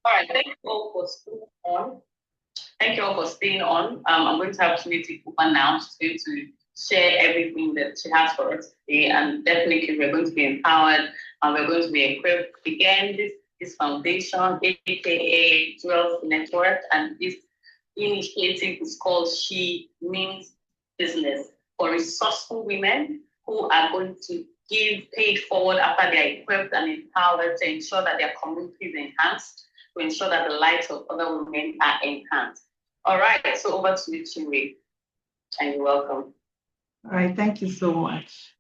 All right, thank you all for staying on. Thank you all for staying on. I'm going to have Trinity Cooper now. She's going to share everything that she has for us today, and definitely we're going to be empowered and we're going to be equipped. Again, this foundation, aka Jewels Network, and this initiative is called She Means Business, for resourceful women who are going to give paid forward after they're equipped and empowered to ensure that their community is enhanced, to ensure that the lives of other women are enhanced. All right, so over to you, Chinwe, and you're welcome. All right, thank you so much.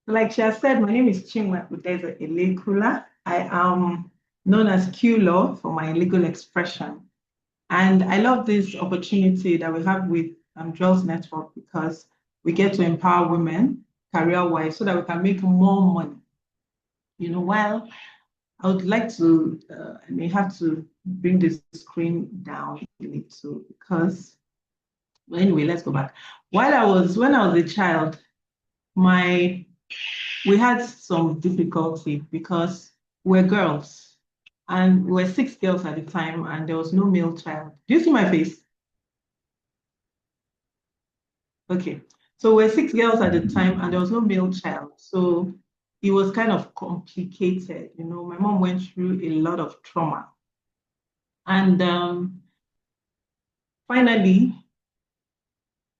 Like she has said, my name is Chinwe Udeze Elekula. I am known as Q-Law for my legal expression. And I love this opportunity that we have with Jewels Network, because we get to empower women career-wise so that we can make more money. You know, while I would like to, I may have to bring the screen down a little because, well, anyway, let's go back. When I was a child, we had some difficulty because we're girls and we were 6 girls at the time and there was no male child. Do you see my face? Okay, so we're 6 girls at the time and there was no male child. So it was kind of complicated. You know, my mom went through a lot of trauma. And finally,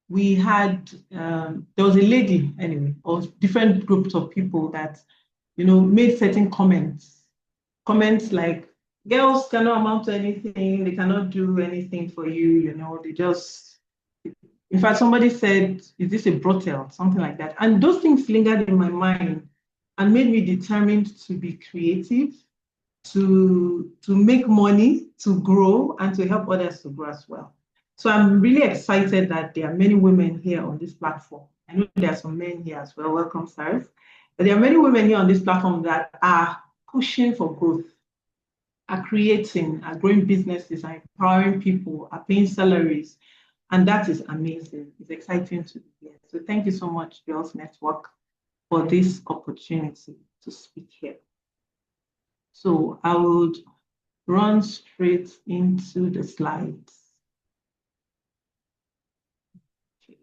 we had, there was a lady anyway, or different groups of people that, you know, made certain comments like, girls cannot amount to anything, they cannot do anything for you, you know, they just, in fact, somebody said, is this a brothel? Something like that. And those things lingered in my mind and made me determined to be creative, to make money, to grow, and to help others to grow as well. So I'm really excited that there are many women here on this platform. I know there are some men here as well. Welcome, sirs. But there are many women here on this platform that are pushing for growth, are creating, are growing businesses, are empowering people, are paying salaries. And that is amazing. It's exciting to be here. So thank you so much, Jewels Network, for this opportunity to speak here. So I would run straight into the slides. Okay.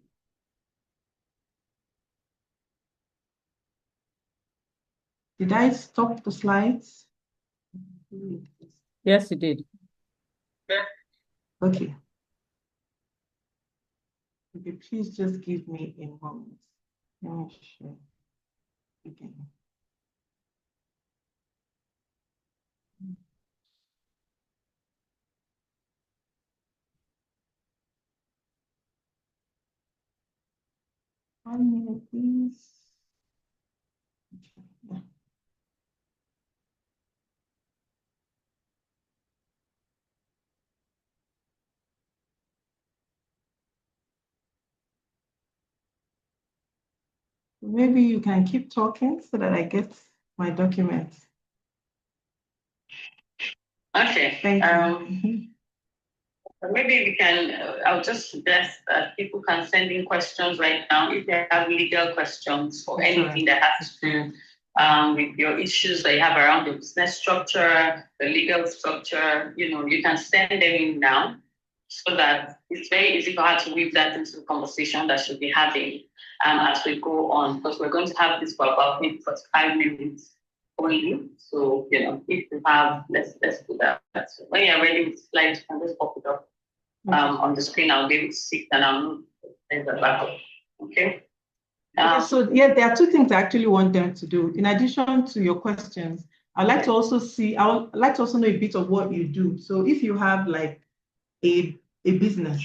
Did I stop the slides? Yes, you did. Okay. Okay, please just give me a moment. Let me share again. One minute, please. Okay. Yeah. Maybe you can keep talking so that I get my documents. Okay. Thank you. Maybe we can, I'll just suggest that people can send in questions right now if they have legal questions for anything that has to do with your issues that you have around the business structure, the legal structure. You know, you can send them in now so that it's very easy for her to weave that into the conversation that she'll be having as we go on, because we're going to have this for about maybe 45 minutes only. So, you know, if you have, let's do that. So when you're ready with slides, you can just pop it up on the screen. I'll be able to see and I'll send that back up. Okay. So yeah, there are two things I actually want them to do. In addition to your questions, I'd like to also know a bit of what you do. So if you have like a business,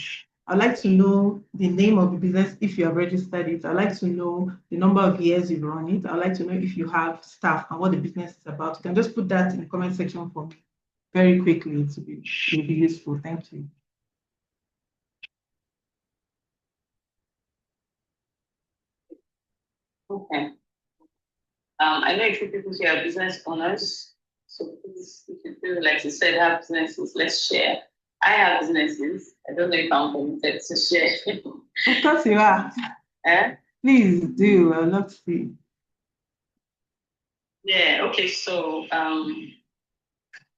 I'd like to know the name of the business if you have registered it. I'd like to know the number of years you've run it. I'd like to know if you have staff and what the business is about. You can just put that in the comment section for me very quickly. It will be useful. Thank you. Okay. I know a few people here are business owners. So please, if you feel like you said have businesses, let's share. I have businesses. I don't know if I'm permitted to share. Of course you are. Please do. I would love to see. Yeah, okay, so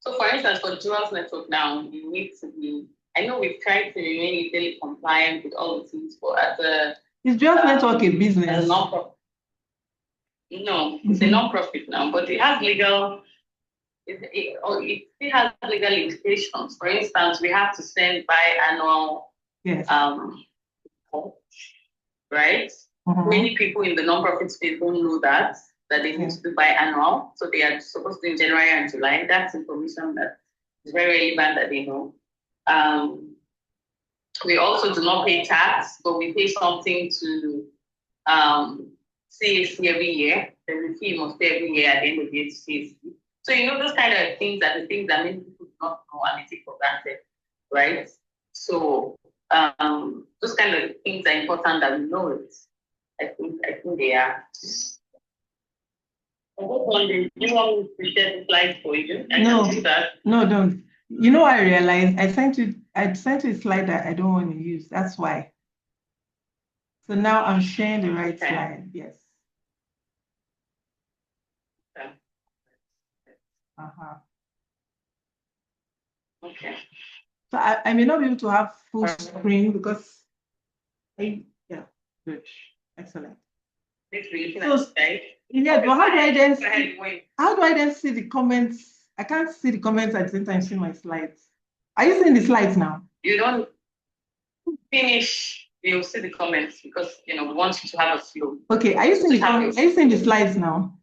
So for instance, for Jewels Network now, you need to be, I know we've tried to remain legally compliant with all the things, but as a... Is Jewels Network a business? As a non-profit. No, it's a non-profit now, but it has legal, it still has legal implications. For instance, we have to send biannual, yes. Right? Many people in the non-profit space don't know that they need to do biannual. So they are supposed to do in January and July. That's information that is very relevant that they know. We also do not pay tax, but we pay something to CAC every year. There's a fee you must pay every year at the end of the year to CAC. So those kind of things are the things that many people do not know and they take for granted, right? So those kind of things are important that we know it. I think they are. I was wondering, do you want me to share the slides for you? No, don't. You know, I realized I sent you a slide that I don't want to use. That's why. So now I'm sharing the right slide. Yes. Okay. Okay. So I may not be able to have full screen because good. Excellent. So, yeah, but how do I then see the comments? I can't see the comments at the same time seeing my slides. Are you seeing the slides now? You don't finish, you'll see the comments because we want you to have a flow. Okay, are you seeing the slides now?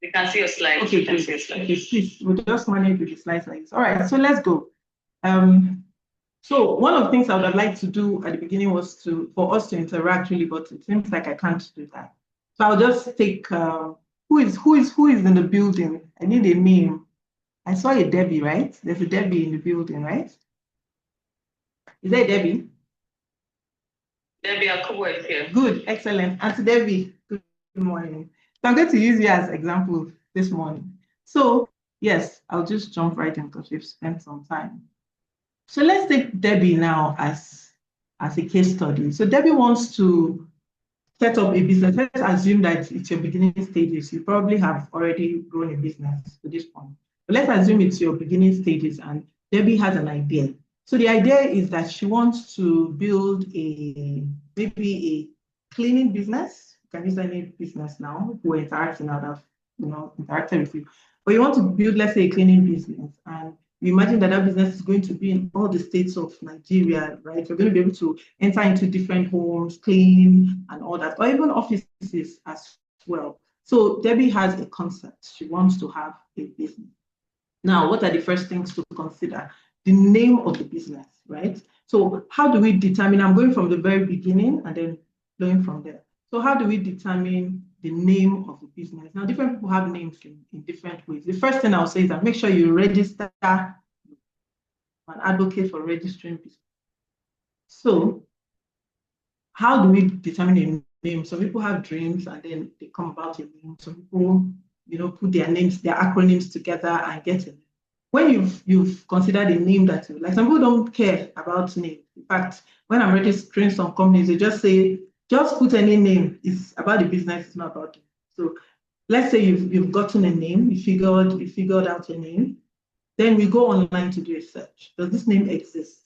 We can see your slides. Okay, please, we'll just manage with the slides like this. All right, so let's go. So one of the things I would have liked to do at the beginning was for us to interact really, but it seems like I can't do that. So I'll just take who is in the building. I need a name. I saw a Debbie, right? There's a Debbie in the building, right? Is there a Debbie? Debbie Akubo is here. Good, excellent. Auntie Debbie, good morning. So I'm going to use you as example this morning. So yes, I'll just jump right in because we've spent some time. So let's take Debbie now as a case study. So Debbie wants to set up a business. Let's assume that it's your beginning stages. You probably have already grown a business to this point. But let's assume it's your beginning stages and Debbie has an idea. So the idea is that she wants to build maybe a cleaning business. You can use any business now. We're interacting out of, interacting with you. But you want to build, let's say, a cleaning business. And you imagine that business is going to be in all the states of Nigeria, right? You're going to be able to enter into different homes, clean, and all that, or even offices as well. So Debbie has a concept. She wants to have a business. Now, what are the first things to consider? The name of the business, right? So how do we determine? I'm going from the very beginning and then going from there. So how do we determine the name of the business? Now, different people have names in different ways. The first thing I'll say is that make sure you register. I'm an advocate for registering business. So how do we determine a name? Some people have dreams and then they come about a name. Some people, put their names, their acronyms together and get it. When you've considered a name that you like, some people don't care about name. In fact, when I'm registering some companies, they just say, just put any name. It's about the business, it's not about it. So let's say you've gotten a name, you figured out a name, then we go online to do a search. Does this name exist?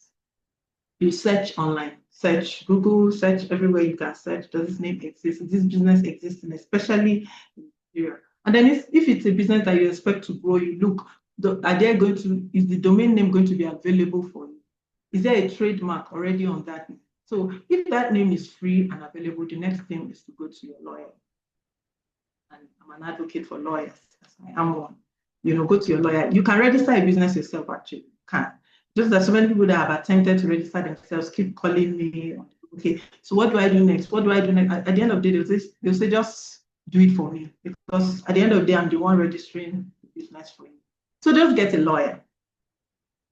You search online, search Google, search everywhere you can search. Does this name exist? Does this business exist, especially in Nigeria? And then if it's a business that you expect to grow, you look, is the domain name going to be available for you? Is there a trademark already on that name? So if that name is free and available, the next thing is to go to your lawyer. And I'm an advocate for lawyers, I am one. Go to your lawyer. You can register a business yourself, actually. You can. Just that so many people that have attempted to register themselves keep calling me. Okay, so what do I do next? What do I do next? At the end of the day, they'll say, just do it for me. Because at the end of the day, I'm the one registering the business for you. So just get a lawyer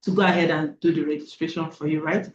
to go ahead and do the registration for you, right?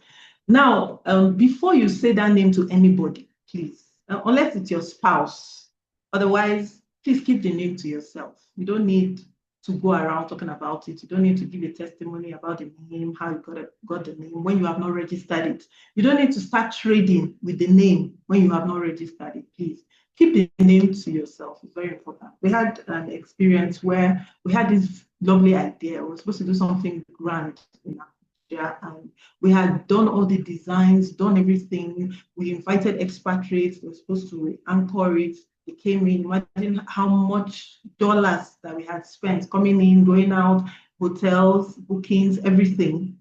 Now, before you say that name to anybody, please, unless it's your spouse, otherwise, please keep the name to yourself. You don't need to go around talking about it. You don't need to give a testimony about the name, how you got the name when you have not registered it. You don't need to start trading with the name when you have not registered it, please. Keep the name to yourself. It's very important. We had an experience where we had this lovely idea. We were supposed to do something grand in Abuja, and we had done all the designs, done everything. We invited expatriates. We were supposed to anchor it. They came in. Imagine how much dollars that we had spent coming in, going out, hotels, bookings, everything.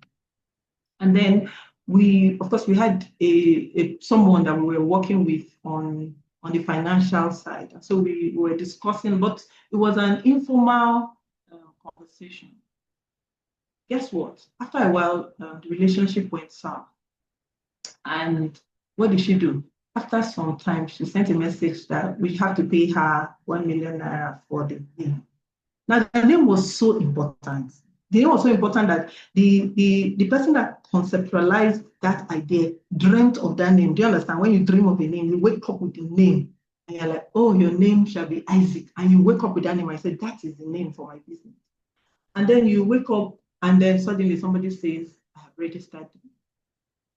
And then of course, we had someone that we were working with on the financial side. And so we were discussing, but it was an informal conversation. Guess what? After a while, the relationship went south. And what did she do? After some time, she sent a message that we have to pay her 1 million naira for the name. Now, the name was so important. The name was so important that the person that conceptualized that idea dreamt of that name. Do you understand? When you dream of a name, you wake up with the name and you're like, oh, your name shall be Isaac. And you wake up with that name. I said, that is the name for my business. And then you wake up and then suddenly somebody says, I have registered.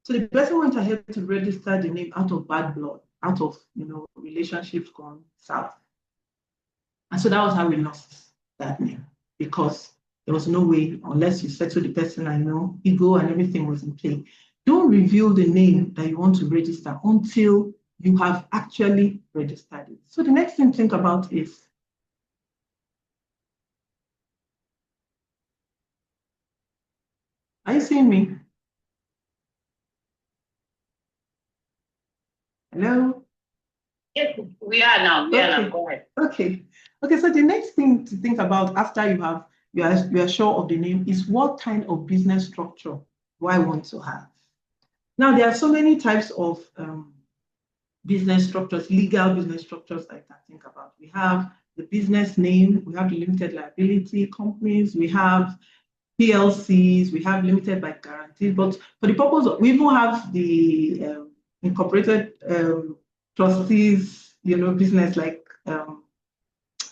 So the person went ahead to register the name out of bad blood, out of relationships gone south. And so that was how we lost that name, because there was no way, unless you settle the person ego and everything was in play. Don't reveal the name that you want to register until you have actually registered it. So the next thing to think about is, are you seeing me? Hello? Yes, we are now. We are now. Go ahead. Okay. So the next thing to think about after you are sure of the name is, what kind of business structure do I want to have? Now, there are so many types of business structures, legal business structures I can think about. We have the business name, we have the limited liability companies, we have PLCs, we have limited by guarantee, but for the purpose of, we even have the incorporated trustees, business like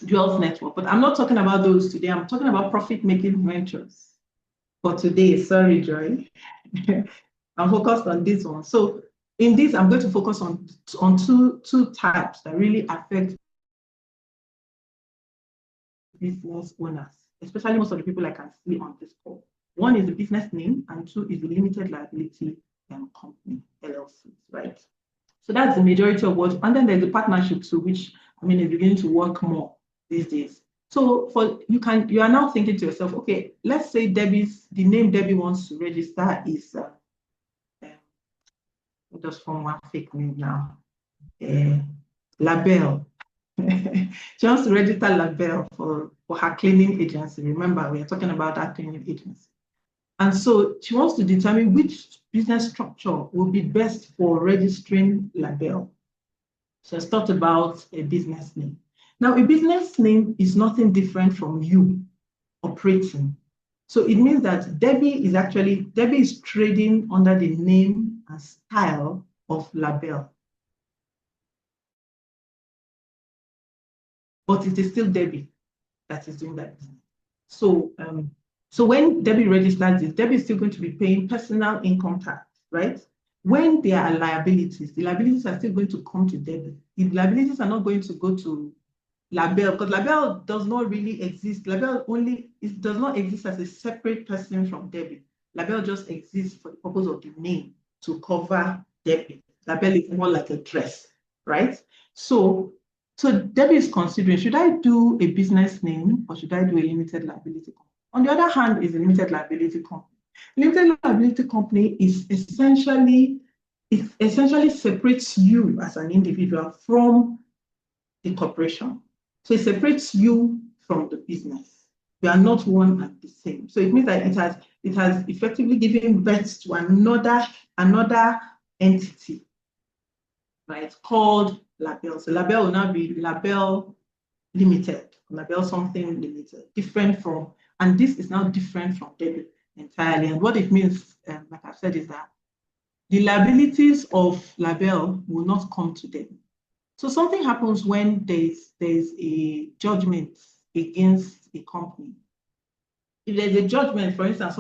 Jewels Network. But I'm not talking about those today. I'm talking about profit-making ventures for today. Sorry, Joy. I'm focused on this one. So in this, I'm going to focus on two types that really affect business owners, especially most of the people I can see on this call. One is the business name, and two is the limited liability company, LLCs, right? So that's the majority of what, and then there's the partnership too, which is beginning to work more these days. So you are now thinking to yourself, okay, let's say the name Debbie wants to register is just from one fake name now, Labelle. She wants to register Labelle for her cleaning agency. Remember, we are talking about that cleaning agency. And so she wants to determine which business structure will be best for registering Labelle. So let's talk about a business name. Now, a business name is nothing different from you operating. So it means that Debbie is trading under the name and style of Labelle. But it is still Debbie that is doing that business. So when Debbie registers this, Debbie is still going to be paying personal income tax, right? When there are liabilities, the liabilities are still going to come to Debbie. The liabilities are not going to go to Labelle, because Labelle does not really exist. Labelle does not exist as a separate person from Debbie. Labelle just exists for the purpose of the name to cover Debbie. Labelle is more like a dress, right? So Debbie is considering, should I do a business name or should I do a limited liability company? On the other hand is a limited liability company. Limited liability company is essentially separates you as an individual from the corporation. So it separates you from the business. We are not one and the same. So it means that it has effectively given birth to another entity, right, called Labelle. So Labelle will now be Labelle Limited, Labelle something limited, different from, and this is now different from Debbie entirely. And what it means, like I've said, is that the liabilities of Labelle will not come to Debbie. So something happens when there's a judgment against a company. If there's a judgment, for instance,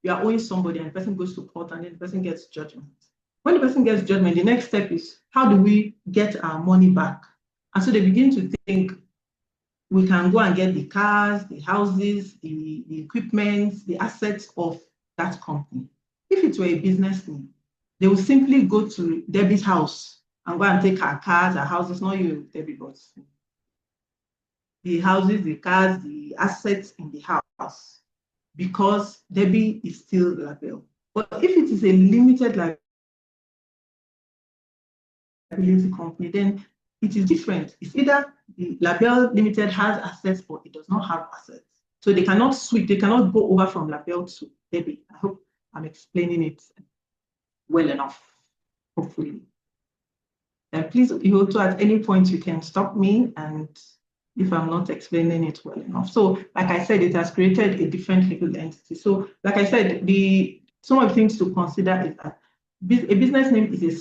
you are owing somebody and the person goes to court and then the person gets judgment. When the person gets judgment, the next step is, how do we get our money back? And so they begin to think, we can go and get the cars, the houses, the equipment, the assets of that company. If it were a business name, they will simply go to Debbie's house and go and take her cars, her houses, not you, Debbie, but the houses, the cars, the assets in the house, because Debbie is still labeled. But if it is a limited liability company, then it is different. It's either the Label Limited has assets or it does not have assets. So they cannot switch, they cannot go over from Label to Debbie. I hope I'm explaining it well enough, hopefully. Please, you also at any point you can stop me and if I'm not explaining it well enough. So like I said, it has created a different legal entity. So like I said, some of the things to consider is that a business name is a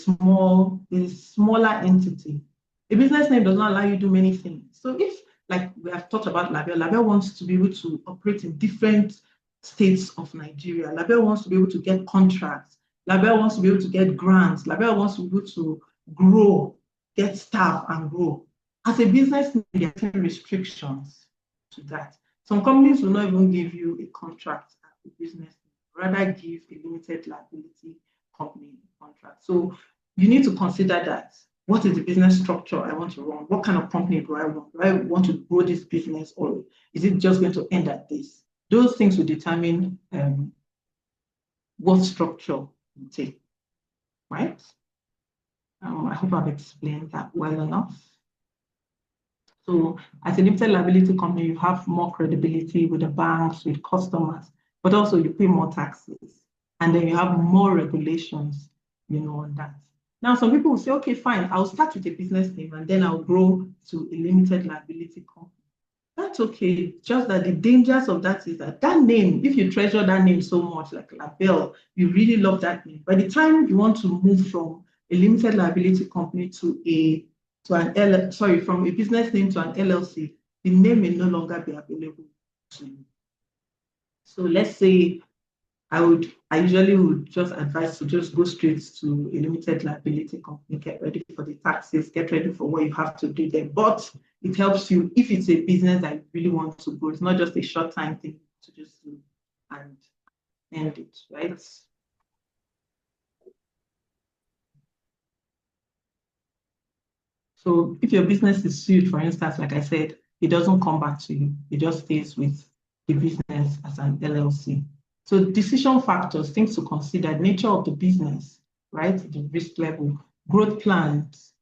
smaller entity. A business name does not allow you to do many things. So if, like we have talked about Label wants to be able to operate in different states of Nigeria. Label wants to be able to get contracts. Label wants to be able to get grants. Label wants to be able to grow, get staff and grow. As a business, there are restrictions to that. Some companies will not even give you a contract as a business, rather give a limited liability company contract. So you need to consider that. What is the business structure I want to run? What kind of company do I want? Do I want to grow this business, or is it just going to end at this? Those things will determine what structure you take, right? I hope I've explained that well enough. So as a limited liability company, you have more credibility with the banks, with customers, but also you pay more taxes. And then you have more regulations, on that. Now, some people will say, okay, fine, I'll start with a business name and then I'll grow to a limited liability company. That's okay, just that the dangers of that is that name, if you treasure that name so much, like Label, you really love that name. By the time you want to move from a limited liability company from a business name to an LLC, the name may no longer be available to you. So let's say I usually would just advise to just go straight to a limited liability company, get ready for the taxes, get ready for what you have to do there. But it helps you if it's a business that you really want to grow. It's not just a short time thing to just do and end it, right? So if your business is sued, for instance, like I said, it doesn't come back to you. It just stays with the business as an LLC. So decision factors, things to consider, nature of the business, right? The risk level, growth plans,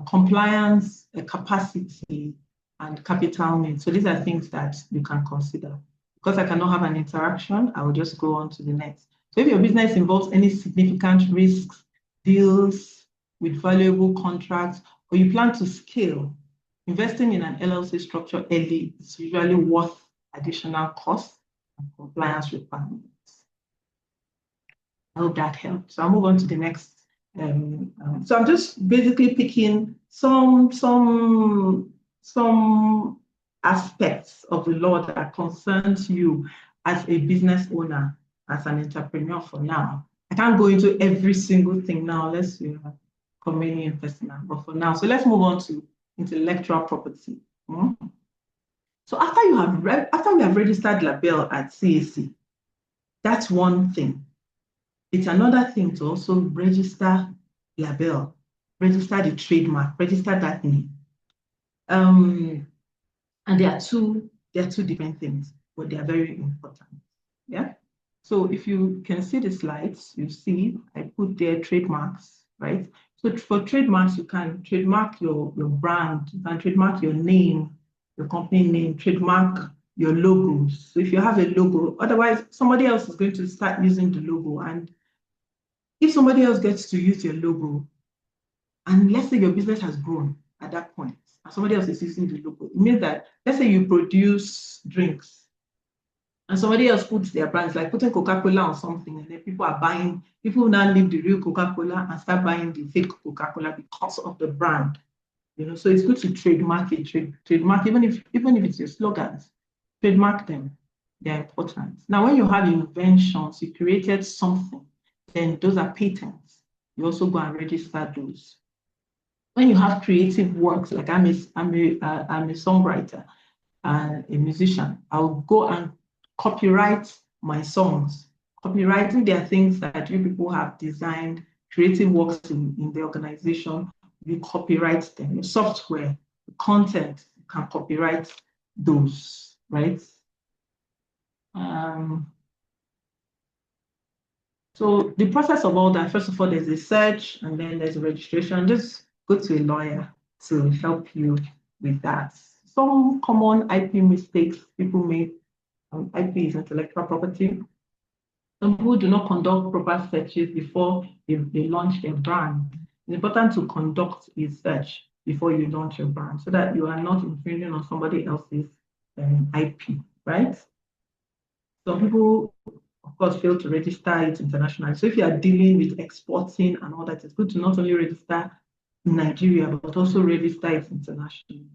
compliance, capacity, and capital needs. So these are things that you can consider. Because I cannot have an interaction, I will just go on to the next. So if your business involves any significant risks, deals with valuable contracts, or you plan to scale, investing in an LLC structure early is usually worth additional costs and compliance requirements. I hope that helped. So I'll move on to the next. So I'm just basically picking some aspects of the law that concerns you as a business owner, as an entrepreneur for now. I can't go into every single thing now, unless you have community and personal, but for now. So let's move on to intellectual property. So after we have registered Label at CAC, that's one thing. It's another thing to also register Label, register the trademark, register that name. And there are two different things, but they are very important. Yeah. So if you can see the slides, you see I put there trademarks, right? So for trademarks, you can trademark your brand, you can trademark your name, your company name, trademark your logos. So if you have a logo, otherwise somebody else is going to start using the logo. And if somebody else gets to use your logo, and let's say your business has grown at that point, and somebody else is using the logo, it means that, let's say you produce drinks, and somebody else puts their brands, like putting Coca-Cola or something, and then people now leave the real Coca-Cola and start buying the fake Coca-Cola because of the brand. So it's good to trademark it, trademark, even if it's your slogans, trademark them. They're important. Now, when you have inventions, you created something, then those are patents. You also go and register those. When you have creative works, like I'm a songwriter, a musician, I'll go and copyright my songs. Copywriting, there are things that you people have designed, creative works in the organization, you copyright them. Your software, the content, you can copyright those, right? So the process of all that, first of all, there's a search and then there's a registration. Just go to a lawyer to help you with that. Some common IP mistakes people make, IP is intellectual property. Some people do not conduct proper searches before they launch their brand. It's important to conduct a search before you launch your brand so that you are not infringing on somebody else's IP, right? Some people, of course, fail to register it internationally. So if you are dealing with exporting and all that, it's good to not only register in Nigeria, but also register it internationally.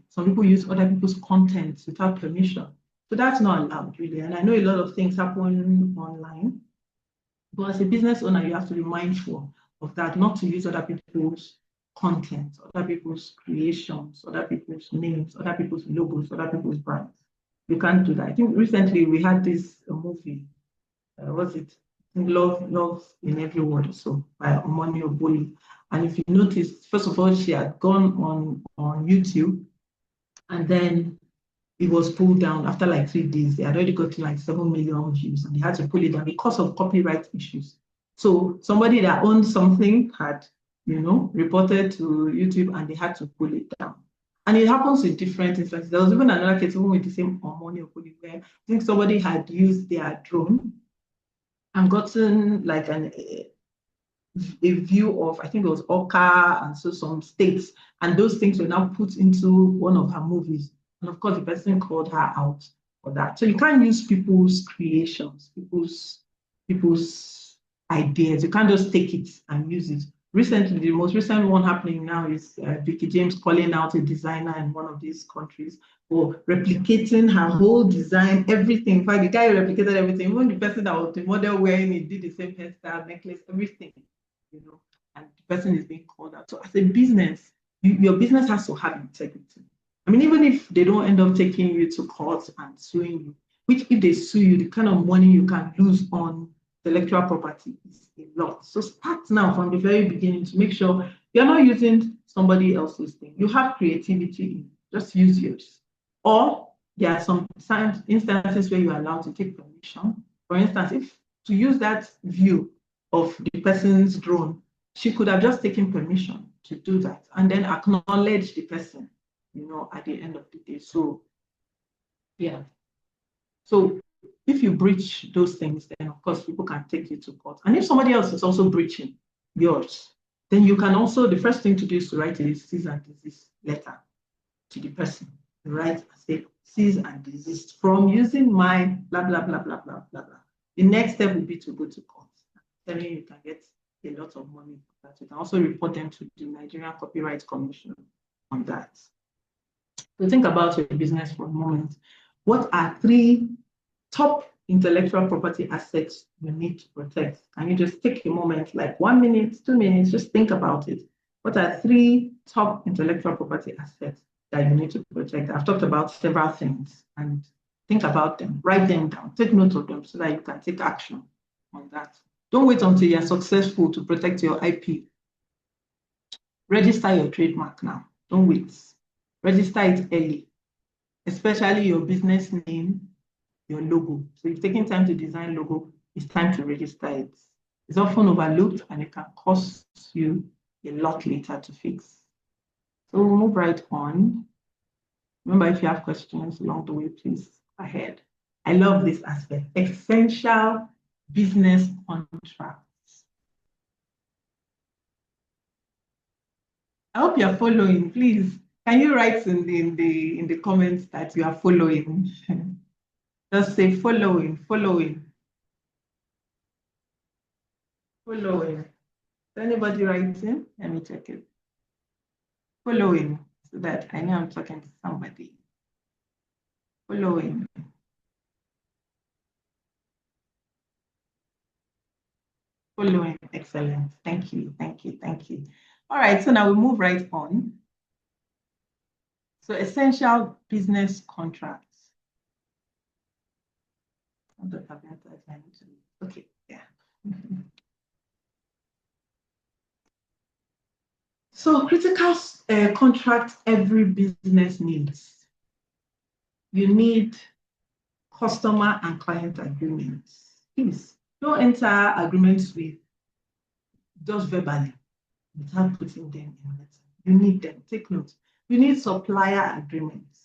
Some people use other people's content without permission. So that's not allowed, really. And I know a lot of things happen online. But as a business owner, you have to be mindful of that, not to use other people's content, other people's creations, other people's names, other people's logos, other people's brands. You can't do that. I think recently we had this movie, what's it? Love in Every Word or so by Omoni Oboli. And if you notice, first of all, she had gone on YouTube and then it was pulled down after like 3 days. They had already gotten like 7 million views and they had to pull it down because of copyright issues. So somebody that owned something had, reported to YouTube and they had to pull it down. And it happens in different instances. There was even another case even with the same Omoni Oboli where I think somebody had used their drone and gotten like a view of, I think it was Oka and so some states, and those things were now put into one of her movies. And of course, the person called her out for that. So you can't use people's creations, people's ideas. You can't just take it and use it. Recently, the most recent one happening now is Vicky James calling out a designer in one of these countries for replicating her whole design, everything. In fact, the guy replicated everything. Even the person that was the model wearing it did the same hairstyle, necklace, everything. And the person is being called out. So as a business, your business has to have integrity. I mean, even if they don't end up taking you to court and suing you, which if they sue you, the kind of money you can lose on intellectual property is a lot. So start now from the very beginning to make sure you're not using somebody else's thing. You have creativity, just use yours. Or there are some instances where you're allowed to take permission. For instance, if to use that view of the person's drone, she could have just taken permission to do that and then acknowledge the person, at the end of the day. So, yeah. So if you breach those things, then of course people can take you to court. And if somebody else is also breaching yours, then you can also, the first thing to do is to write a cease and desist letter to the person. Right? Say, cease and desist from using my blah, blah, blah, blah, blah, blah, blah. The next step would be to go to court. Telling you can get a lot of money for that. You can also report them to the Nigerian Copyright Commission on that. So think about your business for a moment. What are 3 top intellectual property assets you need to protect? Can you just take a moment, like 1 minute, 2 minutes, just think about it. What are 3 top intellectual property assets that you need to protect? I've talked about several things and think about them, write them down, take note of them so that you can take action on that. Don't wait until you're successful to protect your IP. Register your trademark now. Don't wait. Register it early, especially your business name, your logo. So if you're taking time to design logo, it's time to register it. It's often overlooked and it can cost you a lot later to fix. So we'll move right on. Remember, if you have questions along the way, please go ahead. I love this aspect. Essential business contracts. I hope you're following. Please, can you write in the comments that you are following? Just say following. Is anybody writing? Let me check it. Following, so that I know I'm talking to somebody. Following. Excellent. Thank you. All right, so now we move right on. So essential business contracts. Okay, yeah. So critical contracts every business needs. You need customer and client agreements. Please don't enter agreements with just verbally without putting them in letter. You need them. Take note. You need supplier agreements.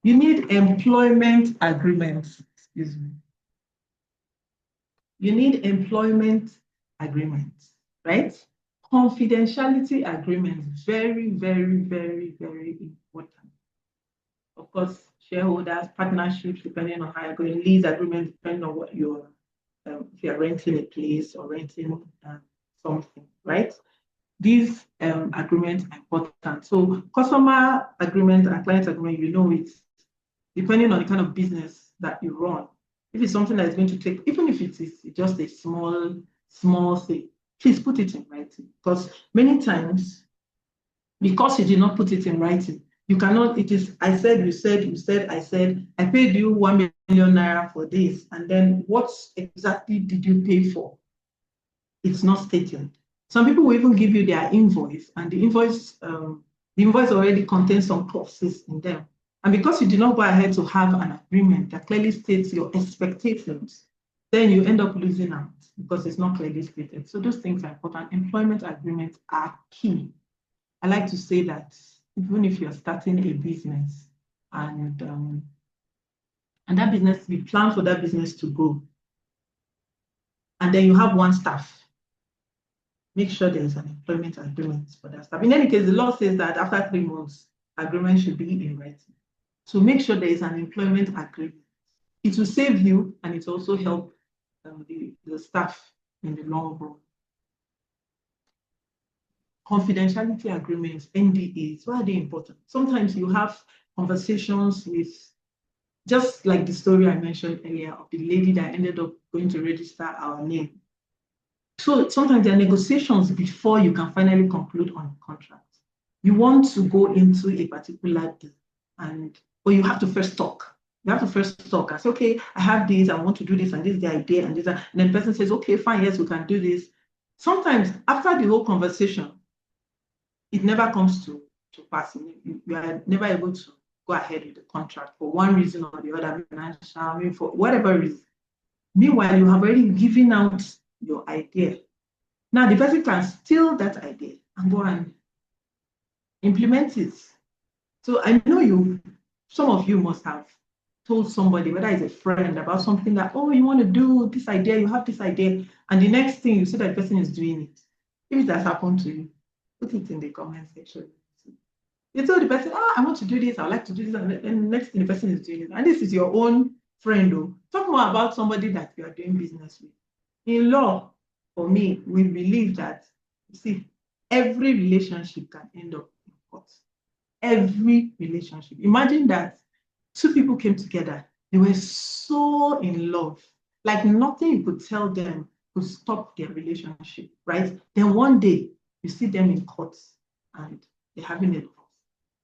You need employment agreements. Excuse me. You need employment agreements, right? Confidentiality agreements, very, very, very, very important. Of course, shareholders, partnerships, depending on how you're going, lease agreements, depending on what you're, if you're renting a place or renting something, right? These agreements are important. So customer agreement and client agreement, you know, it's depending on the kind of business that you run. If it's something that is going to take, even if it is just a small thing, please put it in writing. Because many times, because you did not put it in writing, you cannot, it is, I said, you said, you said, I said, I paid you 1 million naira for this. And then what exactly did you pay for? It's not stated. Some people will even give you their invoice, and the invoice already contains some clauses in them. And because you did not go ahead to have an agreement that clearly states your expectations, then you end up losing out because it's not clearly stated. So those things are important. Employment agreements are key. I like to say that even if you're starting a business and that business, you plan for that business to grow, and then you have one staff, make sure there is an employment agreement for that staff. In any case, the law says that after 3 months, agreement should be in writing. So make sure there is an employment agreement. It will save you, and it will also help the staff in the long run. Confidentiality agreements, NDAs, why are they important? Sometimes you have conversations with, just like the story I mentioned earlier of the lady that ended up going to register our name. So sometimes there are negotiations before you can finally conclude on a contract. You want to go into a particular deal, or you have to first talk. You have to first talk and say, okay, I have this, I want to do this, and this is the idea, and this, and then the person says, okay, fine, yes, we can do this. Sometimes after the whole conversation, it never comes to pass. You are never able to go ahead with the contract for one reason or the other, financial, for whatever reason. Meanwhile, you have already given out your idea. Now the person can steal that idea and go and implement it. So I know some of you must have told somebody, whether it's a friend, about something that, oh, you want to do this idea, you have this idea, and the next thing you see that person is doing it. If it has happened to you, put it in the comment section. You tell the person, I want to do this, I like to do this, and the next thing the person is doing it. And this is your own friend, though. Talk more about somebody that you are doing business with. In law, for me, we believe that, you see, every relationship can end up in court. Every relationship. Imagine that 2 people came together. They were so in love. Like nothing you could tell them could stop their relationship, right? Then one day, you see them in court and they're having a divorce.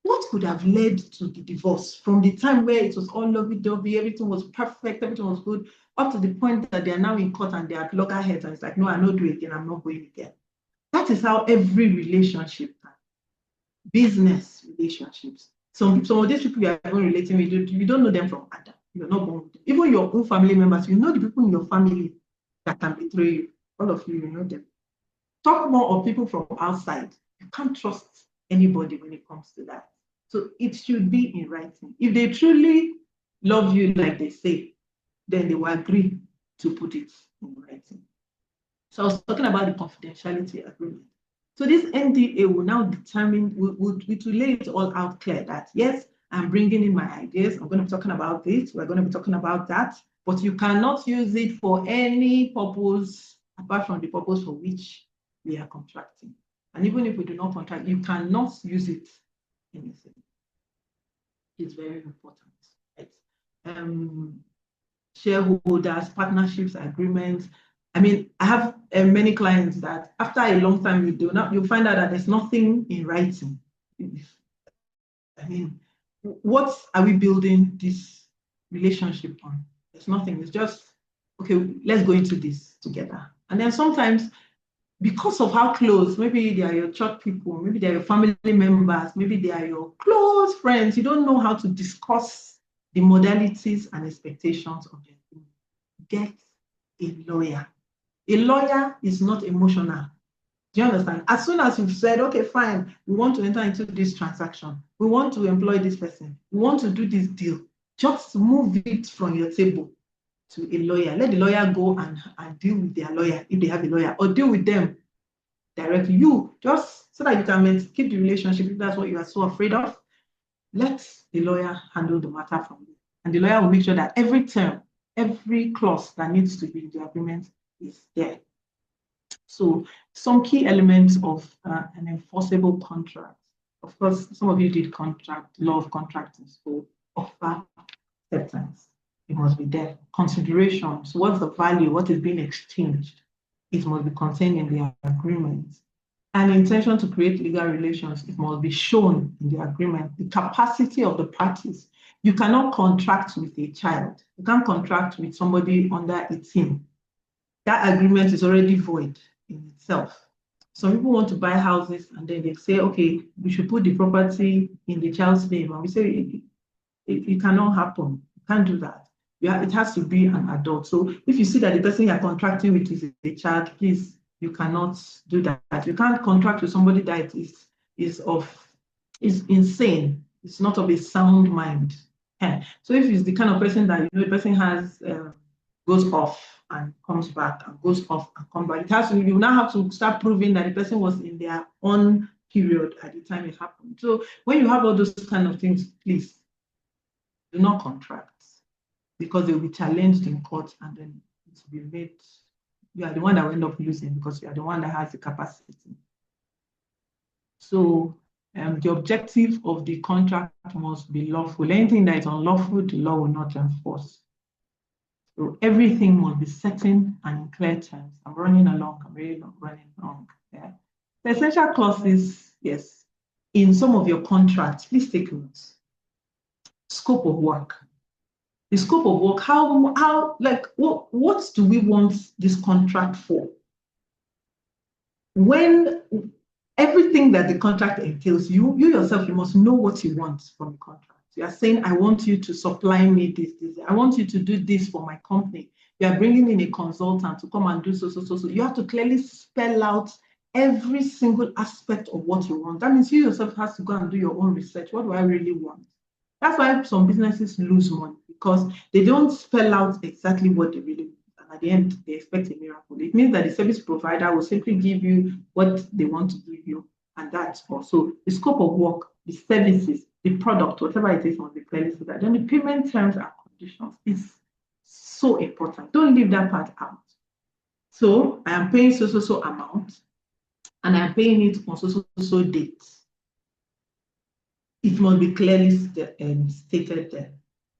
What could have led to the divorce from the time where it was all lovey-dovey, everything was perfect, everything was good, up to the point that they are now in court and they are at loggerheads and it's like, no, I'm not doing it again, I'm not going again. That is how every relationship can. Business relationships. Some of these people you are even relating with, you don't know them from Adam. You're not born with them. Even your own family members, you know the people in your family that can betray you. All of you know them. Talk more of people from outside. You can't trust anybody when it comes to that. So it should be in writing. If they truly love you like they say, then they will agree to put it in writing. So I was talking about the confidentiality agreement. So this NDA will now determine, it will lay it all out clear that, yes, I'm bringing in my ideas. I'm going to be talking about this. We're going to be talking about that. But you cannot use it for any purpose apart from the purpose for which we are contracting. And even if we do not contract, you cannot use it in anything. It's very important. Right? Shareholders, partnerships, agreements. I mean, I have many clients that after a long time, you find out that there's nothing in writing. I mean, what are we building this relationship on? There's nothing. It's just, okay, let's go into this together. And then sometimes, because of how close, maybe they are your church people, maybe they are your family members, maybe they are your close friends, you don't know how to discuss the modalities and expectations of their thing. Get a lawyer. A lawyer is not emotional. Do you understand? As soon as you've said, okay, fine, we want to enter into this transaction, we want to employ this person, we want to do this deal, just move it from your table to a lawyer. Let the lawyer go and deal with their lawyer if they have a lawyer, or deal with them directly. You just so that you can keep the relationship, if that's what you are so afraid of, let the lawyer handle the matter from you. And the lawyer will make sure that every term, every clause that needs to be in the agreement is there. So some key elements of an enforceable contract. Of course, some of you did law of contracting, so offer acceptance. It must be there. Considerations, what's the value, what is being exchanged? It must be contained in the agreement. An intention to create legal relations, it must be shown in the agreement. The capacity of the parties. You cannot contract with a child. You can't contract with somebody under 18. That agreement is already void in itself. Some people want to buy houses and then they say, okay, we should put the property in the child's name. And we say it cannot happen. You can't do that. It has to be an adult. So if you see that the person you're contracting with is a child, please, you cannot do that. You can't contract with somebody that is insane. It's not of a sound mind. So if it's the kind of person that the person has goes off and comes back and goes off and comes back, you now have to start proving that the person was in their own period at the time it happened. So when you have all those kind of things, please do not contract, because they will be challenged in court and then it will be made. You are the one that will end up losing because you are the one that has the capacity. So the objective of the contract must be lawful. Anything that is unlawful, the law will not enforce. So everything must be certain and in clear terms. I'm running along, I'm really not running long. Yeah. The essential clauses, yes, in some of your contracts, please take notes. Scope of work. The scope of work, what do we want this contract for? When everything that the contract entails, you yourself, you must know what you want from the contract. You are saying, I want you to supply me this. I want you to do this for my company. You are bringing in a consultant to come and do so. You have to clearly spell out every single aspect of what you want. That means you yourself have to go and do your own research. What do I really want? That's why some businesses lose money, because they don't spell out exactly what they really want. And at the end, they expect a miracle. It means that the service provider will simply give you what they want to give you. And that's also the scope of work, the services, the product, whatever it is, must be clearly so that then the payment terms and conditions is so important. Don't leave that part out. So I am paying so amount, and I'm paying it on so date. It must be clearly stated there.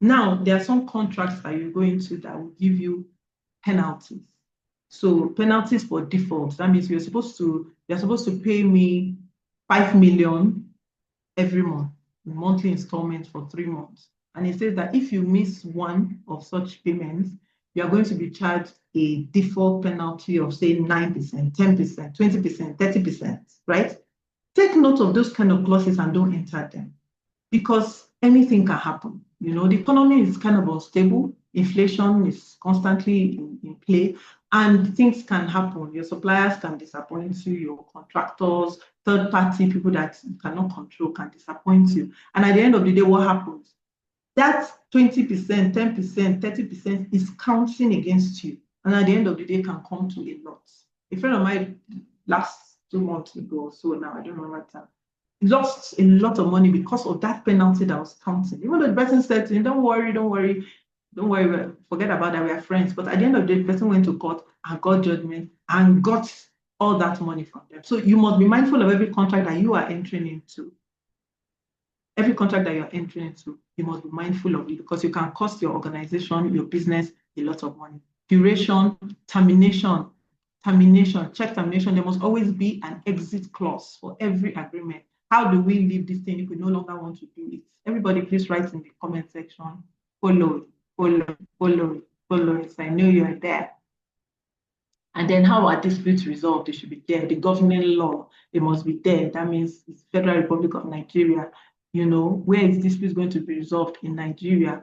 Now, there are some contracts that you go into that will give you penalties. So penalties for default. That means you're supposed to pay me 5 million every month, monthly installments for 3 months. And it says that if you miss one of such payments, you are going to be charged a default penalty of, say, 9%, 10%, 20%, 30%, right? Take note of those kind of clauses and don't enter them, because anything can happen. The economy is kind of unstable. Inflation is constantly in play, and things can happen. Your suppliers can disappoint you, your contractors, third-party people that you cannot control can disappoint you. And at the end of the day, what happens? That 20%, 10%, 30% is counting against you. And at the end of the day, can come to a lot. A friend of mine last 2 months ago or so now, I don't remember what time, lost a lot of money because of that penalty that was counting. Even though the person said to him, don't worry, forget about that, we are friends. But at the end of the day, the person went to court and got judgment and got all that money from them. So you must be mindful of every contract that you are entering into. Every contract that you're entering into, you must be mindful of it, because you can cost your organization, your business, a lot of money. Duration, termination, check termination. There must always be an exit clause for every agreement. How do we leave this thing if we no longer want to do it? Everybody, please write in the comment section. Follow it, follow it, follow it, follow it. So I know you're there. And then how are disputes resolved? They should be there. The governing law, they must be there. That means it's Federal Republic of Nigeria. You know, where is disputes going to be resolved in Nigeria?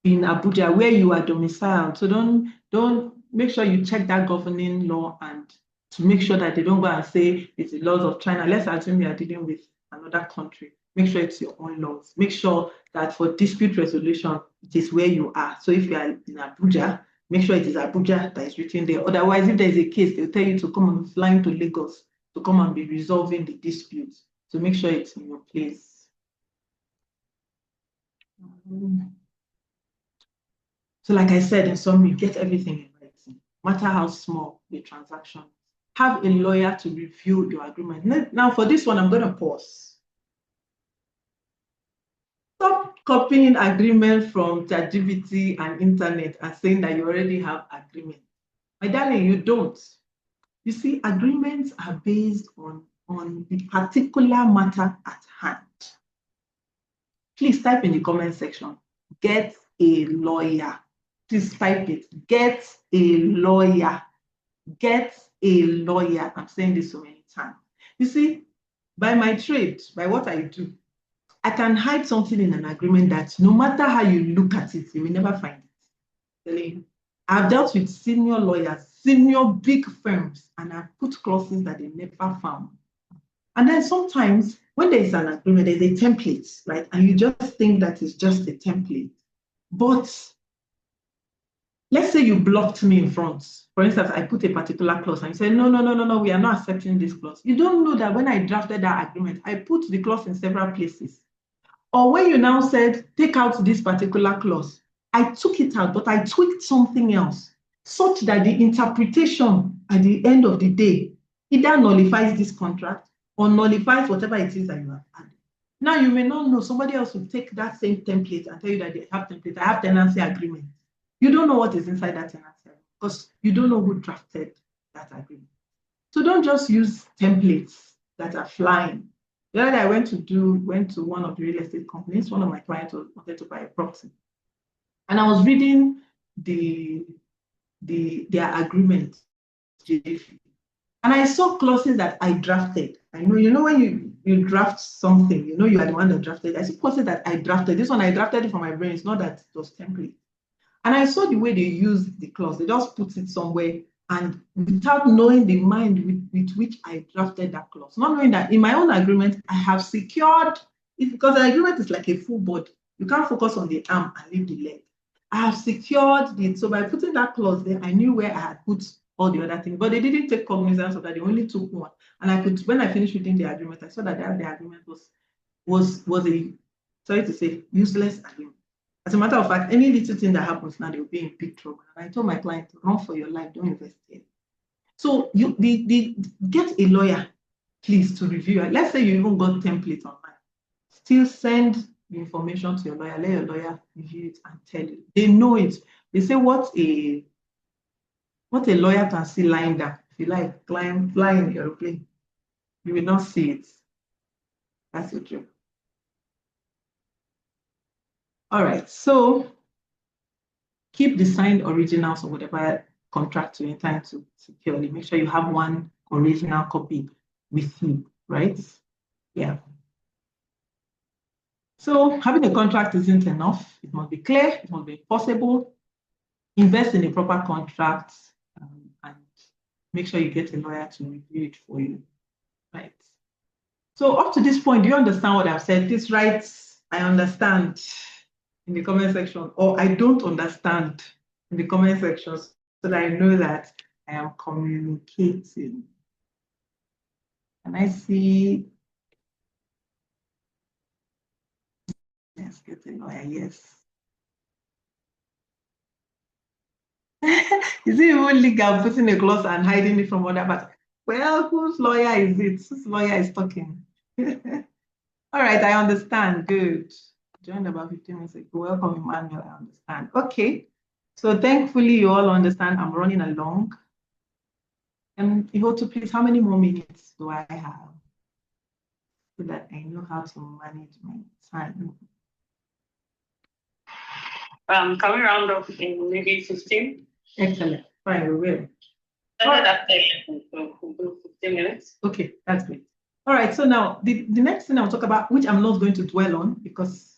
In Abuja, where you are domiciled. So don't make sure you check that governing law and to make sure that they don't go and say it's the laws of China. Let's assume you are dealing with another country. Make sure it's your own laws. Make sure that for dispute resolution, it is where you are. So if you are in Abuja, make sure it is Abuja that is written there. Otherwise, if there is a case, they'll tell you to come and fly to Lagos to come and be resolving the disputes. So make sure it's in your place. So like I said, in summary, get everything in writing, no matter how small the transaction. Have a lawyer to review your agreement. Now for this one, I'm going to pause. Stop copying agreement from ChatGPT and internet and saying that you already have agreement. My darling, you don't. You see, agreements are based on the particular matter at hand. Please type in the comment section, get a lawyer. Please type it, get a lawyer. Get a lawyer. I'm saying this so many times. You see, by my trade, by what I do, I can hide something in an agreement that no matter how you look at it, you will never find it. I've dealt with senior lawyers, senior big firms, and I've put clauses that they never found. And then sometimes when there is an agreement, there's a template, right? And you just think that it's just a template. But let's say you blocked me in front. For instance, I put a particular clause and you say, no, we are not accepting this clause. You don't know that when I drafted that agreement, I put the clause in several places. Or when you now said, take out this particular clause, I took it out, but I tweaked something else, such that the interpretation at the end of the day either nullifies this contract or nullifies whatever it is that you have added. Now, you may not know, somebody else will take that same template and tell you that they have template. I have tenancy agreement. You don't know what is inside that tenancy agreement because you don't know who drafted that agreement. So don't just use templates that are flying. The other day I went to one of the real estate companies. One of my clients wanted to buy a property. And I was reading their agreement, and I saw clauses that I drafted. I know, when you draft something, you are the one that drafted. I see clauses that I drafted. This one I drafted it from my brain. It's not that it was template. And I saw the way they used the clause. They just put it somewhere, and without knowing the mind with which I drafted that clause, not knowing that in my own agreement, I have secured it, because the agreement is like a full body. You can't focus on the arm and leave the leg. I have secured it. So by putting that clause there, I knew where I had put all the other things, but they didn't take cognizance of that. They only took one. And when I finished reading the agreement, I saw that the agreement was a, sorry to say, useless agreement. As a matter of fact, any little thing that happens now, they'll be in big trouble. And I told my client, run for your life, don't invest here. So get a lawyer, please, to review it. Let's say you even got templates online. Still send the information to your lawyer, let your lawyer review it and tell you. They know it. They say what a lawyer can see lying down. If you like, fly in the aeroplane, you will not see it. That's the truth. All right, so keep the signed originals or whatever contract you intend to securely. Make sure you have one original copy with you, right? Yeah. So having a contract isn't enough. It must be clear, it must be possible. Invest in a proper contract and make sure you get a lawyer to review it for you, right? So up to this point, do you understand what I've said? This writes, I understand in the comment section, or I don't understand in the comment section, so that I know that I am communicating. And I see, let's get a lawyer, yes. Is it even legal putting a clause and hiding it from other parties? Well, whose lawyer is it? Whose lawyer is talking? All right, I understand. Good. Joined about 15 minutes ago. Welcome, Emmanuel. I understand. Okay. So thankfully, you all understand I'm running along. And Ihoto, please, how many more minutes do I have? so that I know how to manage my time. Can we round off in maybe 15? Excellent. Fine, we will. After 11, so we'll do 15 minutes. Okay, that's great. All right, so now the next thing I'll talk about, which I'm not going to dwell on because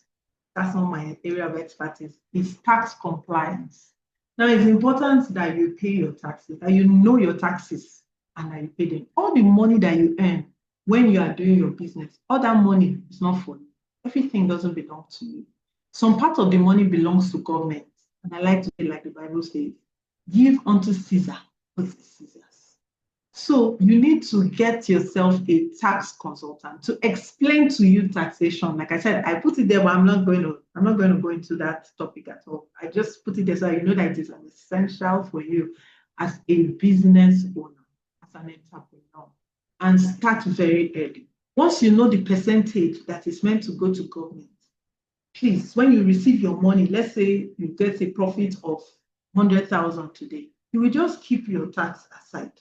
that's not my area of expertise, is tax compliance. Now, it's important that you pay your taxes, that you know your taxes, and that you pay them. All the money that you earn when you are doing your business, all that money is not for you. Everything doesn't belong to you. Some part of the money belongs to government. And I like to say, like the Bible says, give unto Caesar what is Caesar's. So you need to get yourself a tax consultant to explain to you taxation. Like I said, I put it there, but I'm not going to go into that topic at all. I just put it there so you know that it is an essential for you as a business owner, as an entrepreneur, and start very early. Once you know the percentage that is meant to go to government, please, when you receive your money, let's say you get a profit of 100,000 today, you will just keep your tax aside,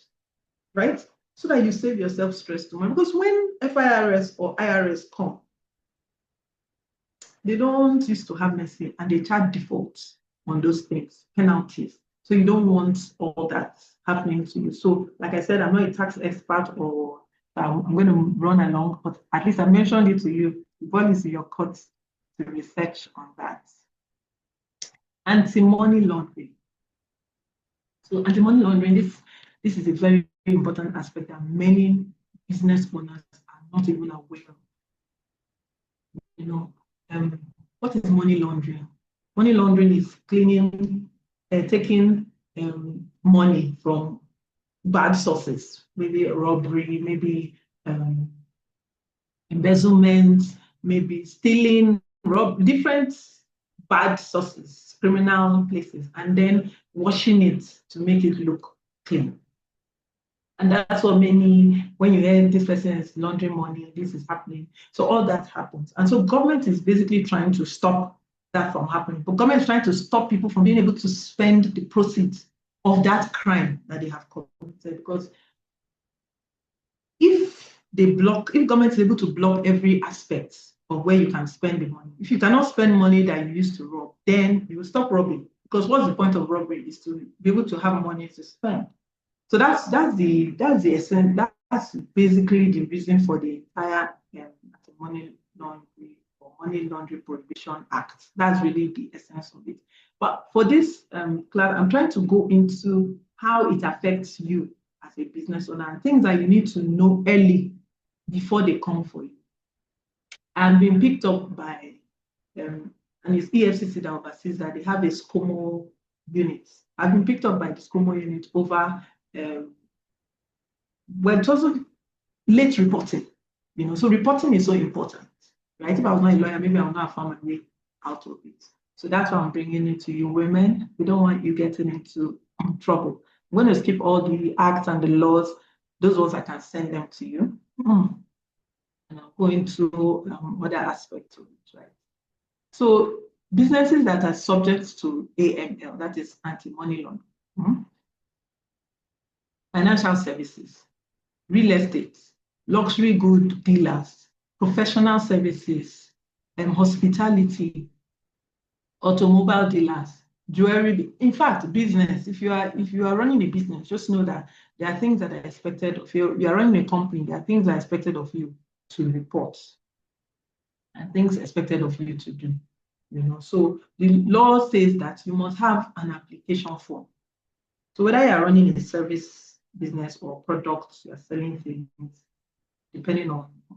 right? So that you save yourself stress tomorrow. Because when FIRS or IRS come, they don't used to have mercy and they charge defaults on those things, penalties. So you don't want all that happening to you. So, like I said, I'm not a tax expert or I'm going to run along, but at least I mentioned it to you. The ball is in your court to research on that. Anti-money laundering. So anti-money laundering, this is a very important aspect that many business owners are not even aware of. You know, what is money laundering? Money laundering is taking money from bad sources, maybe robbery, maybe embezzlement, maybe stealing, different bad sources, criminal places, and then washing it to make it look clean. And that's what many, when you hear this person is laundering money, this is happening. So all that happens. And so government is basically trying to stop that from happening. But government is trying to stop people from being able to spend the proceeds of that crime that they have committed. Because if government is able to block every aspect of where you can spend the money, if you cannot spend money that you used to rob, then you will stop robbing. Because what's the point of robbery is to be able to have money to spend. So that's the essence. That's basically the reason for the entire money laundering or money laundering prohibition act. That's really the essence of it. But for this class, I'm trying to go into how it affects you as a business owner and things that you need to know early before they come for you. I'm being picked up by and it's EFCC that oversees that. They have a SCOMO unit. I've been picked up by the SCOMO unit over well, it wasn't late reporting, so reporting is so important, right? If I was not a lawyer, maybe I would not have found my way out of it. So that's why I'm bringing it to you women. We don't want you getting into trouble. I'm going to skip all the acts and the laws. Those ones I can send them to you. And I'll go into other aspects of it, right? So businesses that are subject to AML, that is anti-money laundering. Financial services, real estate, luxury good dealers, professional services, hospitality, automobile dealers, jewelry. In fact, business. If you are running a business, just know that there are things that are expected of you. You are running a company. There are things that are expected of you to report, and things expected of you to do. So the law says that you must have an application form. So whether you are running a service business or products, you're selling things, depending on, you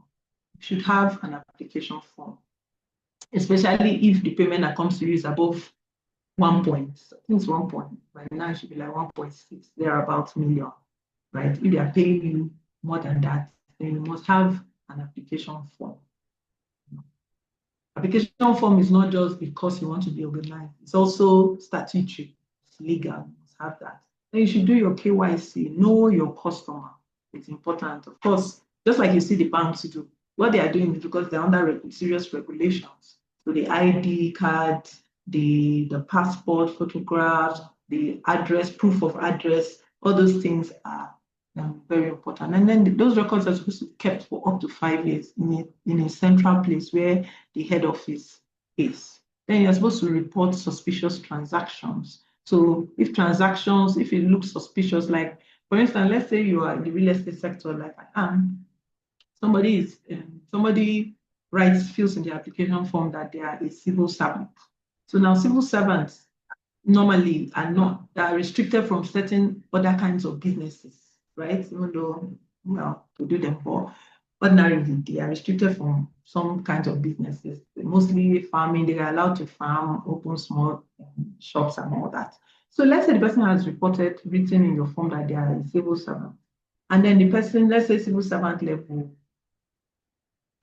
should have an application form, especially if the payment that comes to you is above 1 point. I think it's 1 point. By now it should be like 1.6, thereabouts million, right? If they are paying you more than that, then you must have an application form. Application form is not just because you want to be organized, it's also statutory, it's legal, you must have that. Then you should do your KYC, know your customer. It's important. Of course, just like you see the banks do, what they are doing is because they're under serious regulations. So the ID card, the passport, photograph, the address, proof of address, all those things are very important. And then those records are supposed to be kept for up to 5 years in a central place where the head office is. Then you're supposed to report suspicious transactions. So if it looks suspicious, like for instance, let's say you are in the real estate sector, like I am, somebody fills in the application form that they are a civil servant. So now civil servants normally are restricted from certain other kinds of businesses, right? Even though, to do them for ordinarily, they are restricted from some kinds of businesses, mostly farming. They are allowed to farm, open small shops and all that. So let's say the person has written in your form that they are a civil servant. And then the person, let's say civil servant level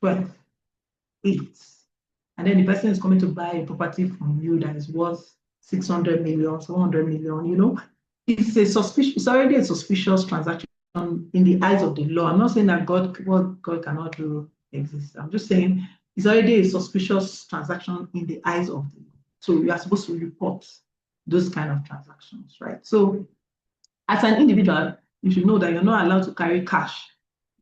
12, 8. And then the person is coming to buy a property from you that is worth 600 million, 700 million, it's already a suspicious transaction in the eyes of the law. I'm not saying that what God cannot do exists. I'm just saying it's already a suspicious transaction in the eyes of the law. So you are supposed to report those kind of transactions, right? So as an individual, you should know that you're not allowed to carry cash.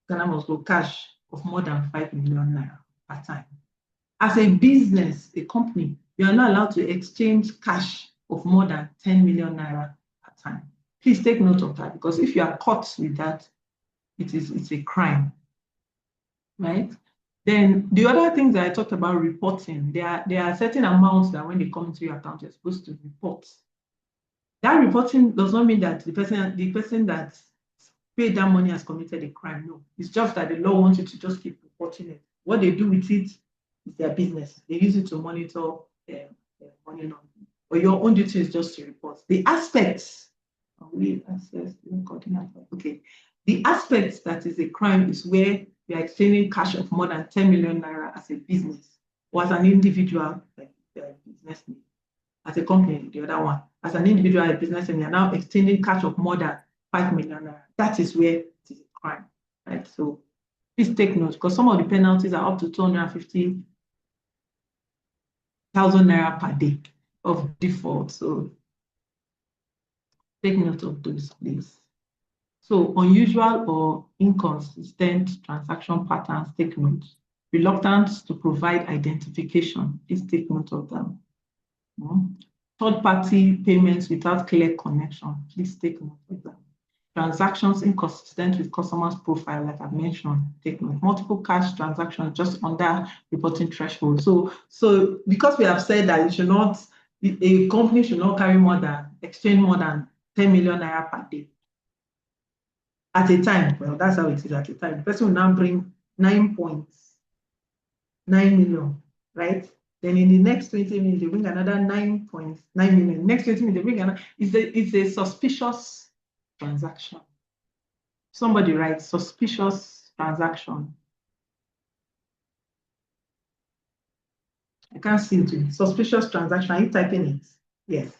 Ghana must go cash of more than 5 million naira per time. As a business, a company, you are not allowed to exchange cash of more than 10 million naira per time. Please take note of that, because if you are caught with that, it's a crime, right? Then the other things that I talked about reporting, there are certain amounts that when they come into your account, you're supposed to report. That reporting does not mean that the person that paid that money has committed a crime. No, it's just that the law wants you to just keep reporting it. What they do with it is their business. They use it to monitor their money laundering. But your own duty is just to report. The aspects, okay. The aspects that is a crime is where you are exchanging cash of more than 10 million naira as a business, or as an individual, like business name. As a company, the other one, as an individual, a business, and you're now exchanging cash of more than 5 million naira. That is where it is a crime, right? So please take note, because some of the penalties are up to 250,000 naira per day of default. So take note of those, please. So unusual or inconsistent transaction patterns, take note. Reluctance to provide identification, please take note of them. Third-party payments without clear connection, please take note of them. Transactions inconsistent with customers' profile, like I've mentioned, take note. Multiple cash transactions just under reporting threshold. So because we have said that a company should not exchange more than 10 million naira per day at a time. Well, that's how it is at a time. The person will now bring 9.9 million, right? Then in the next 20 minutes, they bring another 9.9 million. Next 20 minutes, they bring another. It's a suspicious transaction. Somebody writes suspicious transaction. I can't see it. Suspicious transaction. Are you typing it? Yes.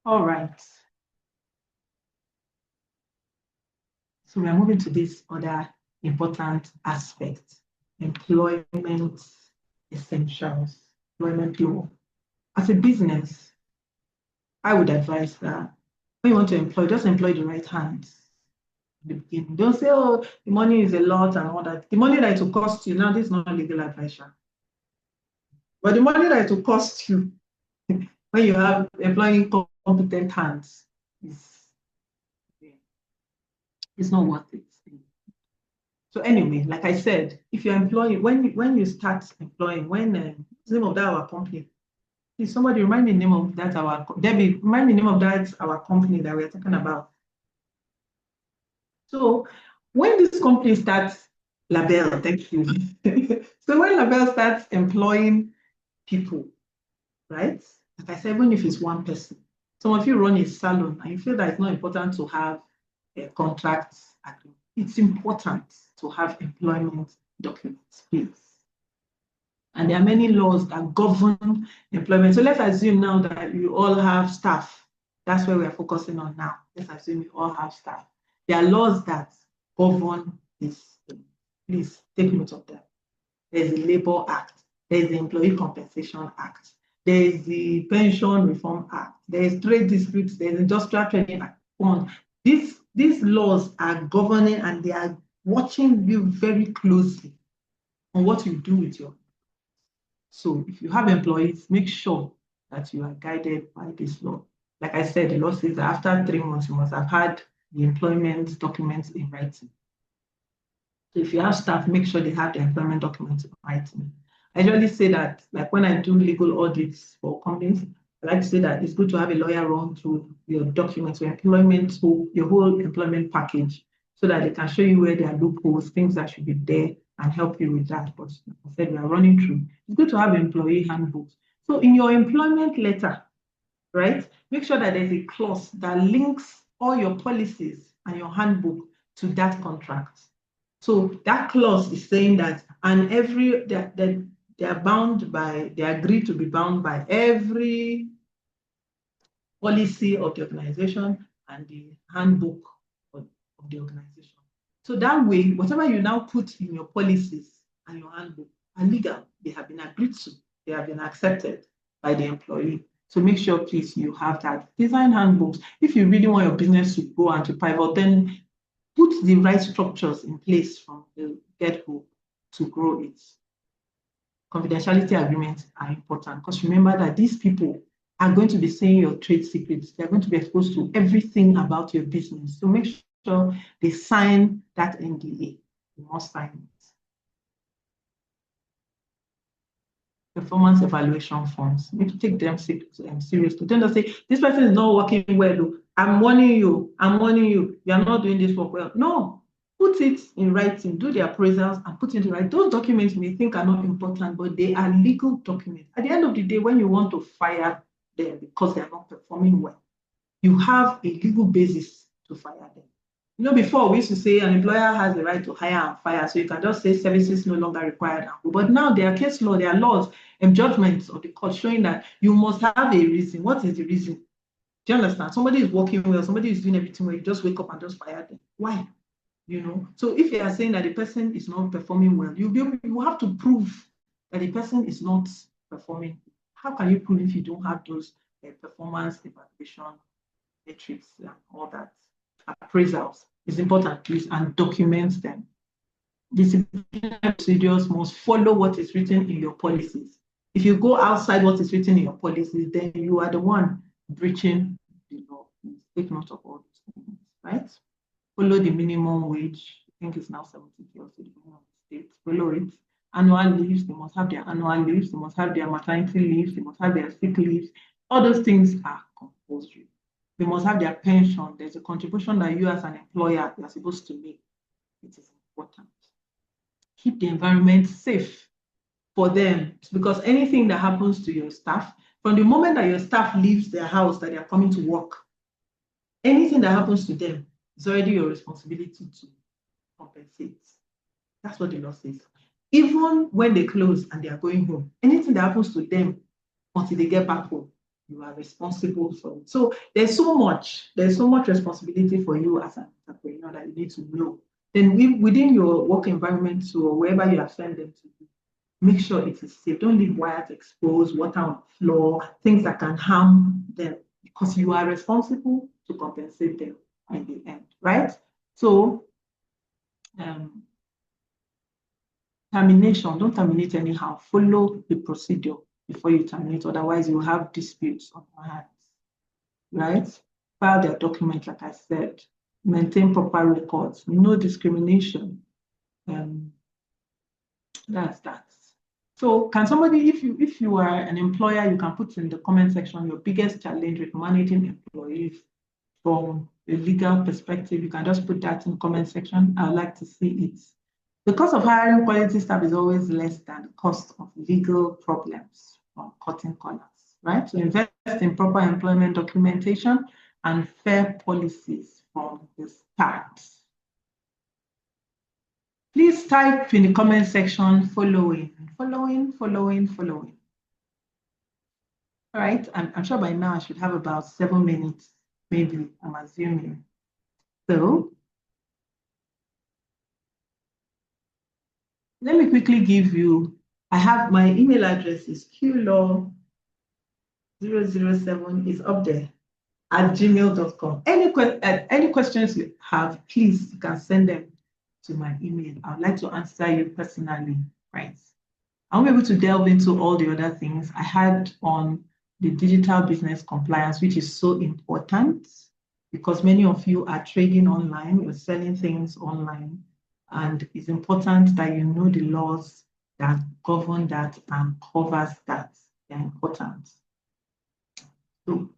All right. So we are moving to this other important aspect, employment essentials, employment law. As a business, I would advise that when you want to employ, just employ the right hands at the beginning. Don't say, oh, the money is a lot and all that. The money that it will cost you, now this is not legal advice. But the money that it will cost you when you have employing competent hands is not worth it. So anyway, like I said, if you're employing, when you start employing, what's the name of that our company? Please, somebody remind me the name of that Debbie, remind me the name of that our company that we're talking about. So when this company starts, Label, thank you. So when Label starts employing people, right? Like I said, even if it's one person, some of you run a salon and you feel that it's not important to have a contract agreement. It's important to have employment documents, please. And there are many laws that govern employment. So let's assume now that you all have staff. That's where we are focusing on now. Let's assume you all have staff. There are laws that govern this. Please take note of that. There's a Labor Act. There's the Employee Compensation Act. There's the Pension Reform Act. There's trade disputes. There's Industrial Trading Act. These laws are governing and they are watching you very closely on what you do with your. So if you have employees, make sure that you are guided by this law. Like I said, the law says that after 3 months, you must have had the employment documents in writing. So if you have staff, make sure they have the employment documents in writing. I usually say that, like when I do legal audits for companies, I like to say that it's good to have a lawyer run through your documents, your employment, so your whole employment package, so that they can show you where there are loopholes, things that should be there, and help you with that. But like I said, we are running through. It's good to have employee handbooks. So in your employment letter, right, make sure that there's a clause that links all your policies and your handbook to that contract. So that clause is saying that, and they are bound by, they agree to be bound by every policy of the organization and the handbook of the organization. So that way, whatever you now put in your policies and your handbook are legal. They have been agreed to. They have been accepted by the employee. So make sure, please, you have that. Design handbooks. If you really want your business to go and to pivot, then put the right structures in place from the get-go to grow it. Confidentiality agreements are important because remember that these people are going to be saying your trade secrets. They're going to be exposed to everything about your business. So make sure they sign that NDA. You must sign it. Performance evaluation forms. You need to take them seriously. Don't just say, this person is not working well. I'm warning you. You are not doing this work well. No, put it in writing, do the appraisals and put it in writing. Those documents you may think are not important, but they are legal documents. At the end of the day, when you want to fire them because they are not performing well, you have a legal basis to fire them. You know, before we used to say an employer has the right to hire and fire, so you can just say services no longer required. But now there are case law, there are laws and judgments of the court showing that you must have a reason. What is the reason? Do you understand? Somebody is working well, somebody is doing everything well, you just wake up and just fire them. Why? You know, so if you are saying that the person is not performing well, you have to prove that the person is not performing. How can you prove if you don't have those performance evaluation metrics and all that? Appraisals is important, please, and document them. Disciplinary procedures must follow what is written in your policies. If you go outside what is written in your policies, then you are the one breaching the law. Take note of all these things, right? Follow the minimum wage. I think it's now 70 also depending on the state. Follow it. Annual leaves, they must have their annual leaves, they must have their maternity leaves, they must have their sick leaves. All those things are compulsory. They must have their pension. There's a contribution that you as an employer are supposed to make. It is important. Keep the environment safe for them, because anything that happens to your staff, from the moment that your staff leaves their house that they are coming to work, anything that happens to them is already your responsibility to compensate. That's what the law says. Even when they close and they are going home, anything that happens to them until they get back home, you are responsible for it. So there's so much responsibility for you as an entrepreneur that you need to know. Then within your work environment or wherever you have sent them to, make sure it is safe. Don't leave wires exposed, water on the floor, things that can harm them, because you are responsible to compensate them in the end, right? So termination, don't terminate anyhow. Follow the procedure before you terminate, otherwise you have disputes on your hands, right? File their document, like I said. Maintain proper records. No discrimination. That's that. So can somebody, if you are an employer, you can put in the comment section your biggest challenge with managing employees from a legal perspective. You can just put that in the comment section. I would like to see it. The cost of hiring quality staff is always less than the cost of legal problems from cutting corners, right? So invest in proper employment documentation and fair policies from the start. Please type in the comment section following. All right, I'm sure by now I should have about 7 minutes, maybe, I'm assuming. So let me quickly give you I have my email address is qlaw007 is up there at gmail.com. Any questions you have, please, you can send them to my email. I would like to answer you personally, right? I won't be able to delve into all the other things I had on the digital business compliance, which is so important because many of you are trading online, you're selling things online, and it's important that you know the laws that govern that and covers that. They're important. So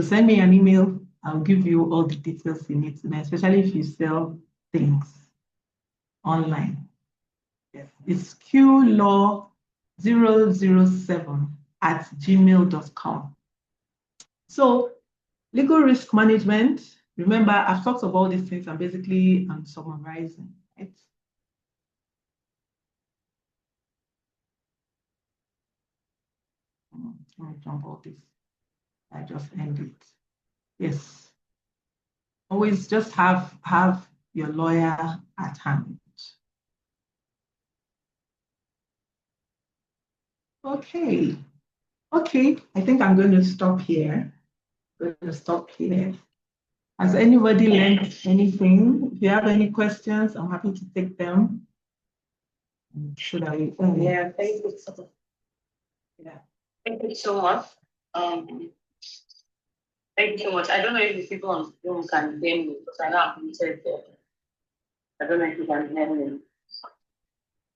send me an email. I'll give you all the details you need to know, especially if you sell things online. Yes, it's qlaw007@gmail.com. So legal risk management, remember, I've talked about all these things and basically I'm summarizing, right? Let me jump all this. I just end it. Yes. Always just have your lawyer at hand. Okay. Okay, I think I'm going to stop here. Has anybody learned anything? If you have any questions, I'm happy to take them. Should I? Yeah, thank you. Yeah, thank you so much. Thank you so much. I don't know if the people on Zoom can hear me because I know I'm muted there. I don't know if you can hear me.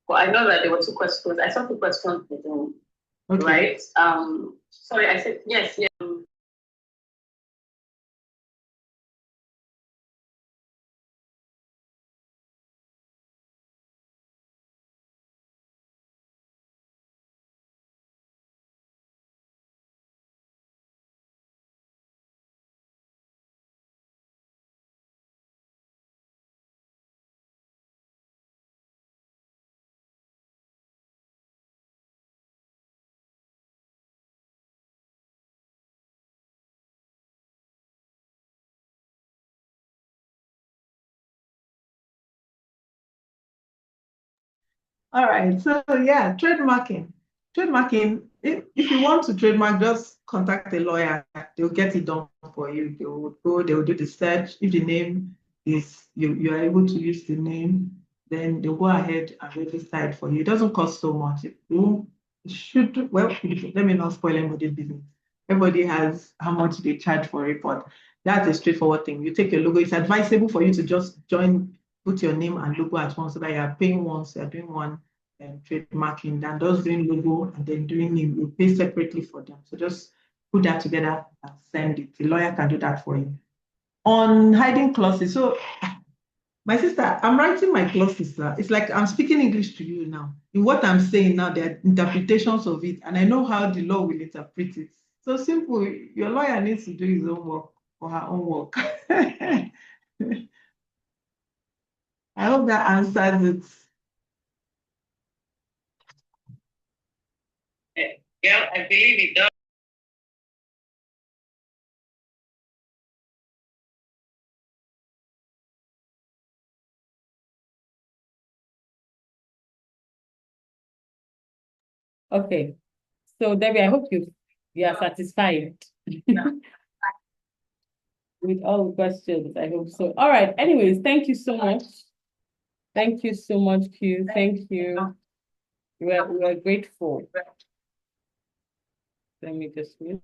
But I know that there were two questions. I saw two questions for Zoom, Okay. right? Sorry, I said yes, yes. All right. So yeah, trademarking. Trademarking, if you want to trademark, just contact a lawyer. They'll get it done for you. They will go, they will do the search. If the name is you are able to use the name, then they'll go ahead and register it for you. It doesn't cost so much. It should, well, let me not spoil anybody's business. Everybody has how much they charge for it, but that's a straightforward thing. You take your logo. It's advisable for you to just put your name and logo at once so that you are paying once, you're doing one trademarking, than those doing logo and then doing name. You pay separately for them. So just put that together and send it. The lawyer can do that for you. On hiding clauses, so my sister, I'm writing my clauses. It's like I'm speaking English to you now. In what I'm saying now, there are interpretations of it, and I know how the law will interpret it. So simple. Your lawyer needs to do his own work or her own work. I hope that answers it. Yeah, I believe it does. Okay. So Debbie, I hope you are satisfied with all the questions. I hope so. All right. Anyways, thank you so much. Thank you so much, Q. Thank you. We're grateful. Let me just mute.